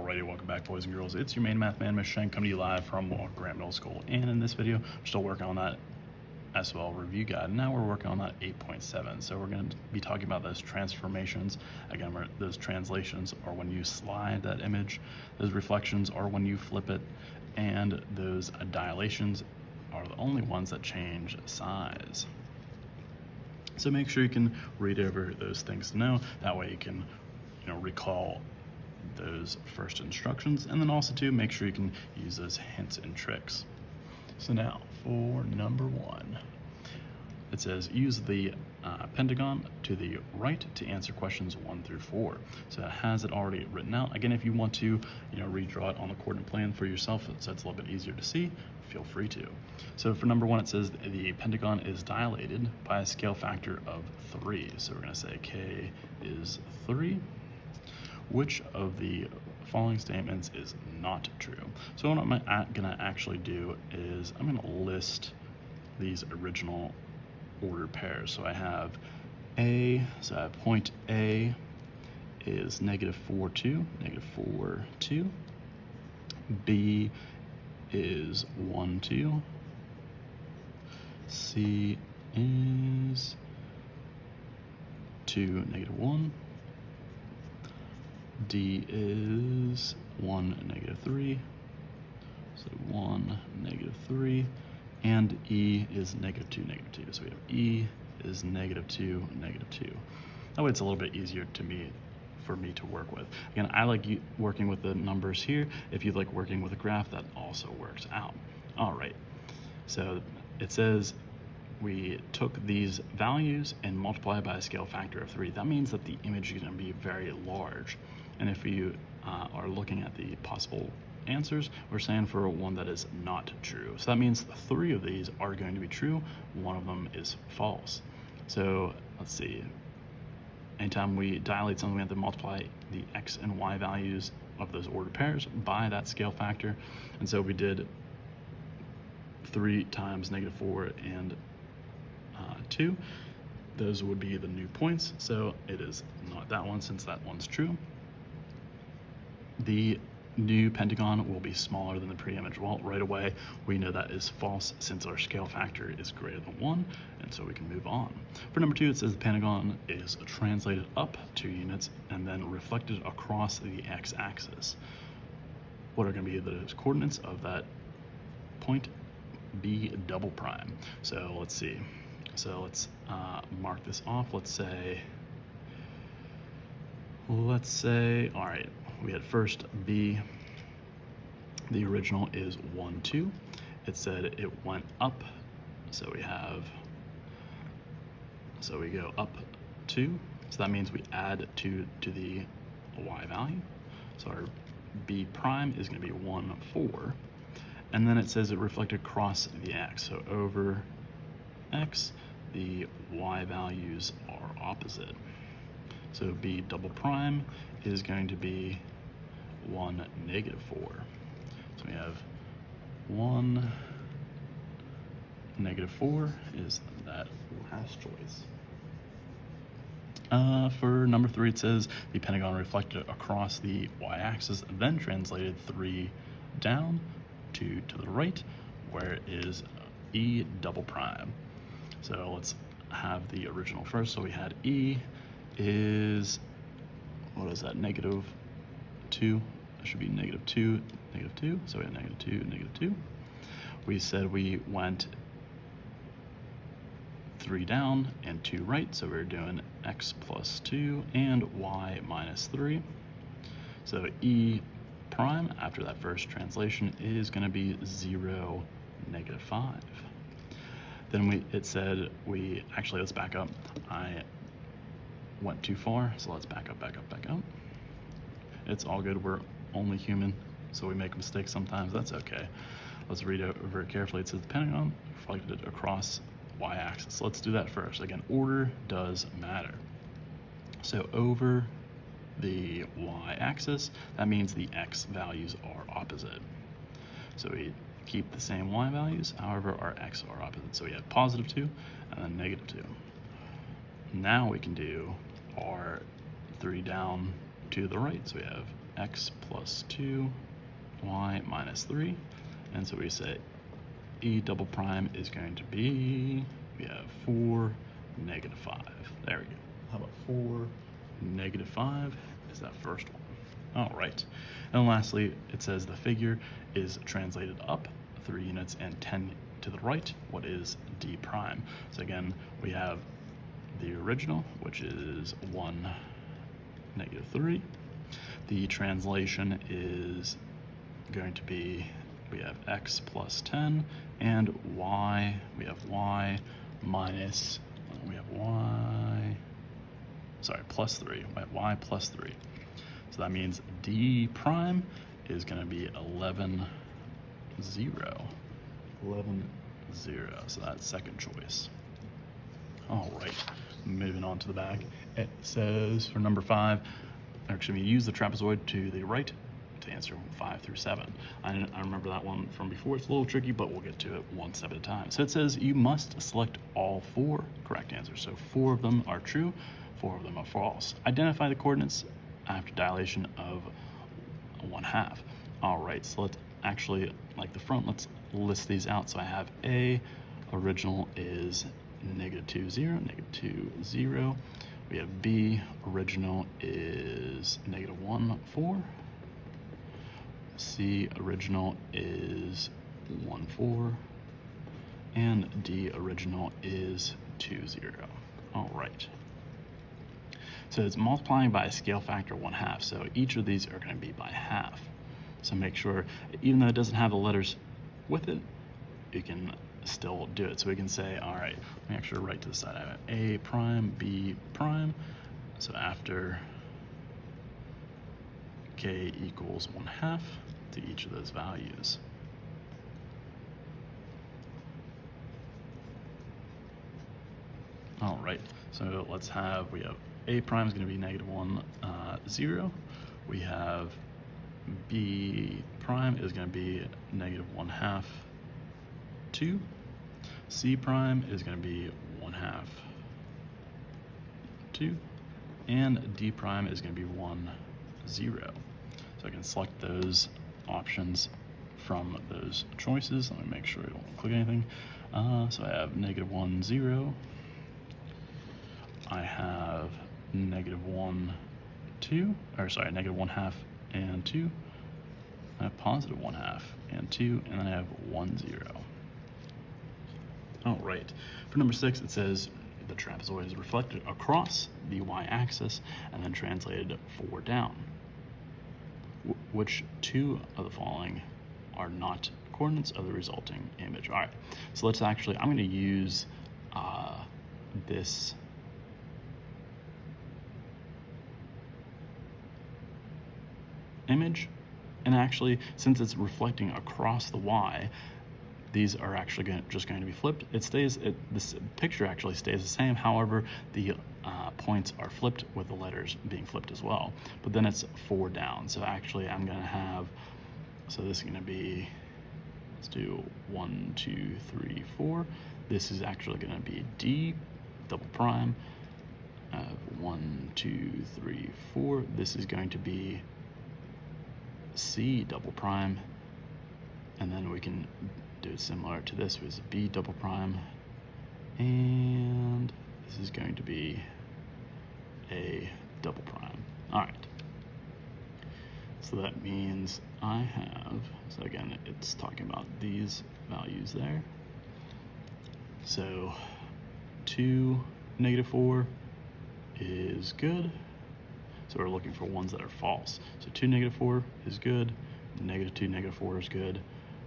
Alrighty, welcome back, boys and girls. It's your main math man, Mr. Shank, coming to you live from Graham Middle School. And in this video, we're still working on that SOL review guide. Now we're working on that 8.7. So we're going to be talking about those transformations. Again, those translations are when you slide that image. Those reflections are when you flip it. And those dilations are the only ones that change size. So make sure you can read over those things to know. That way you can, recall those first instructions, and then also to make sure you can use those hints and tricks. So now for number 1, it says use the pentagon to the right to answer questions 1 through 4. So it has it already written out. Again, if you want to redraw it on the coordinate plan for yourself so it's a little bit easier to see, feel free to. So for number 1, it says the pentagon is dilated by a scale factor of 3. So we're going to say K is 3. Which of the following statements is not true? So what I'm gonna actually do is I'm gonna list these original ordered pairs. So I have A, so I have point A is -4, 2, -4, 2. B is 1, 2. C is 2, -1. D is 1, -3, so 1, -3, and E is -2, -2. So we have E is -2, -2. That way it's a little bit easier for me to work with. Again, I like working with the numbers here. If you like working with a graph, that also works out. All right, so it says we took these values and multiplied by a scale factor of 3. That means that the image is going to be very large. And if you are looking at the possible answers, we're saying for one that is not true. So that means 3 of these are going to be true. 1 of them is false. So let's see. Anytime we dilate something, we have to multiply the x and y values of those ordered pairs by that scale factor. And so we did 3 times -4 and 2. Those would be the new points. So it is not that one, since that one's true. The new pentagon will be smaller than the pre-image. Well, right away, we know that is false since our scale factor is greater than 1, and so we can move on. For number 2, it says the pentagon is translated up 2 units and then reflected across the x-axis. What are going to be the coordinates of that point B double prime? So let's see. So let's mark this off. Let's say, all right, we had first B, the original is 1, 2. It said it went up, so we go up 2. So that means we add 2 to the y value. So our B prime is going to be 1, 4. And then it says it reflected across the x. So over x, the y values are opposite. So B double prime is going to be 1, -4. So we have 1, -4 is that last choice. For number 3, it says the pentagon reflected across the y-axis, then translated 3 down, 2 to the right, where it is E double prime. So let's have the original first. So we had E is, what is that, -2? That should be -2, -2. So we had -2, -2. We said we went 3 down and 2 right. So we're doing x plus 2 and y minus 3. So E prime after that first translation is going to be 0, -5. Then it said let's back up. I went too far, so let's back up. It's all good. We're only human, so we make mistakes sometimes. That's okay. Let's read it over carefully. It says the pentagon reflected across y-axis. Let's do that first. Again, order does matter. So over the y-axis, that means the x values are opposite. So we keep the same y values, however our x are opposite. So we have +2 and then -2. Now we can do our 3 down to the right. So we have x plus 2, y minus 3. And so we say E double prime is going to be, we have 4, negative 5. There we go. How about 4, negative 5 is that first one. All right. And lastly, it says the figure is translated up 3 units and 10 to the right. What is D prime? So again, we have the original, which is 1, negative 3. The translation is going to be, we have x plus 10, and y, we have y minus, we have y, sorry, plus 3, we have y plus 3. So that means D prime is going to be 11, 0. 11, 0. So that's second choice. All right, moving on to the back. It says for number 5, actually we use the trapezoid to the right to answer 5 through 7. I remember that one from before. It's a little tricky, but we'll get to it one step at a time. So it says you must select all 4 correct answers. So 4 of them are true, 4 of them are false. Identify the coordinates after dilation of 1/2. All right, so let's actually, like the front, let's list these out. So I have A, original is negative 2, 0, negative 2, 0. We have B, original is negative 1, 4. C, original is 1, 4. And D, original is 2, 0. All right. So it's multiplying by a scale factor 1/2. So each of these are going to be by half. So make sure, even though it doesn't have the letters with it, you can still do it. So we can say, all right, let me actually write to the side. I have A prime, B prime. So after K equals 1/2 to each of those values. All right, so let's have, we have A prime is going to be negative 1, 0. We have B prime is going to be negative 1/2, 2. C prime is going to be 1/2, 2. And D prime is going to be 1, 0. So I can select those options from those choices. Let me make sure I don't click anything. So I have negative 1, 0. I have negative 1, 2, or sorry, negative 1/2 and 2. I have positive 1/2 and 2, and then I have 1, 0. All right. For number 6, it says the trapezoid is reflected across the y-axis and then translated forward down. Which 2 of the following are not coordinates of the resulting image? All right. So let's actually, I'm going to use this image, and actually, since it's reflecting across the y, these are actually just going to be flipped. It stays, this picture actually stays the same. However, the points are flipped with the letters being flipped as well. But then it's forward down. So actually, I'm going to have, so this is going to be, let's do 1, 2, 3, 4. This is actually going to be D double prime. 1, 2, 3, 4. This is going to be C double prime, and then we can do it similar to this with B double prime, and this is going to be A double prime. All right, so that means I have, so again, it's talking about these values there. So 2, negative 4 is good. So we're looking for ones that are false. So 2, negative 4 is good. Negative 2, negative 4 is good.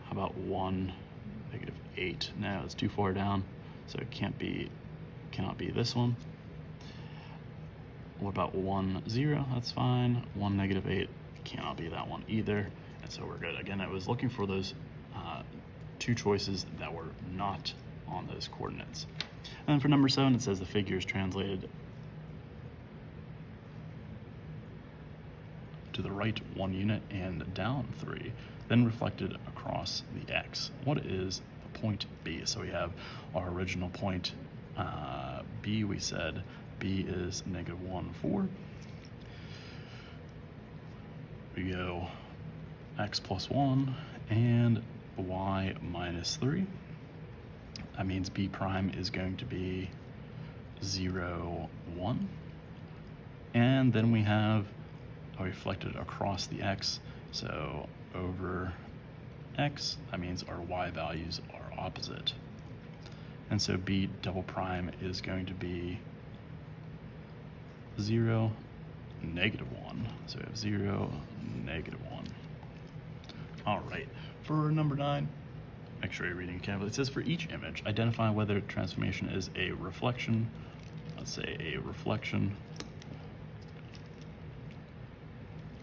How about 1, negative 8? No, it's too far down, so it cannot be this one. What about 1, 0? That's fine. 1, negative 8 cannot be that one either. And so we're good. Again, I was looking for those 2 choices that were not on those coordinates. And then for number 7, it says the figure is translated to the right 1 unit and down 3, then reflected across the X. What is the point B? So we have our original point B. We said B is negative 1, 4. we go x plus 1 and y minus 3. That means b prime is going to be 0, 1. And then we have reflected across the x, so over x, that means our y values are opposite. And so b double prime is going to be 0, negative 1. So we have 0, negative 1. All right, for number 9, make sure you're reading carefully. It says for each image, identify whether transformation is a reflection, let's say a reflection,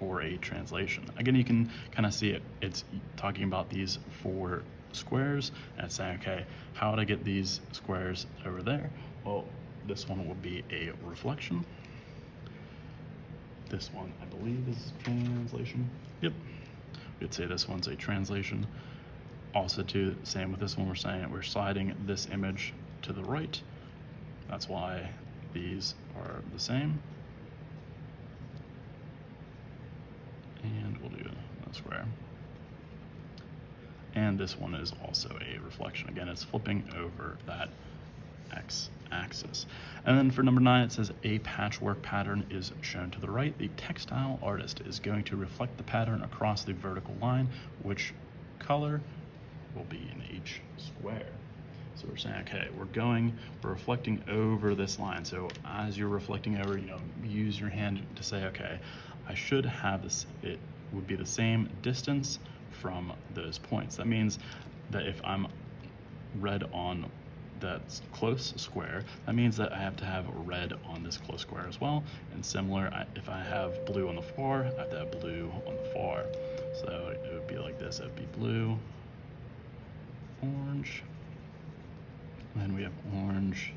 or a translation. Again, you can kind of see it. It's talking about these 4 squares, and it's saying, okay, how would I get these squares over there? Well, this one will be a reflection. This one, I believe, is translation. Yep. We'd say this one's a translation. Also, too, same with this one, we're saying we're sliding this image to the right. That's why these are the same. And we'll do a square. And this one is also a reflection. Again, it's flipping over that x-axis. And then for number 9, it says a patchwork pattern is shown to the right. The textile artist is going to reflect the pattern across the vertical line. Which color will be in each square? So we're saying, okay, we're reflecting over this line. So as you're reflecting over, use your hand to say, okay, I should have this, it would be the same distance from those points. That means that if I'm red on that close square, that means that I have to have red on this close square as well. And similar, if I have blue on the far, I have to have blue on the far. So it would be like this. It would be blue, orange, and then we have orange,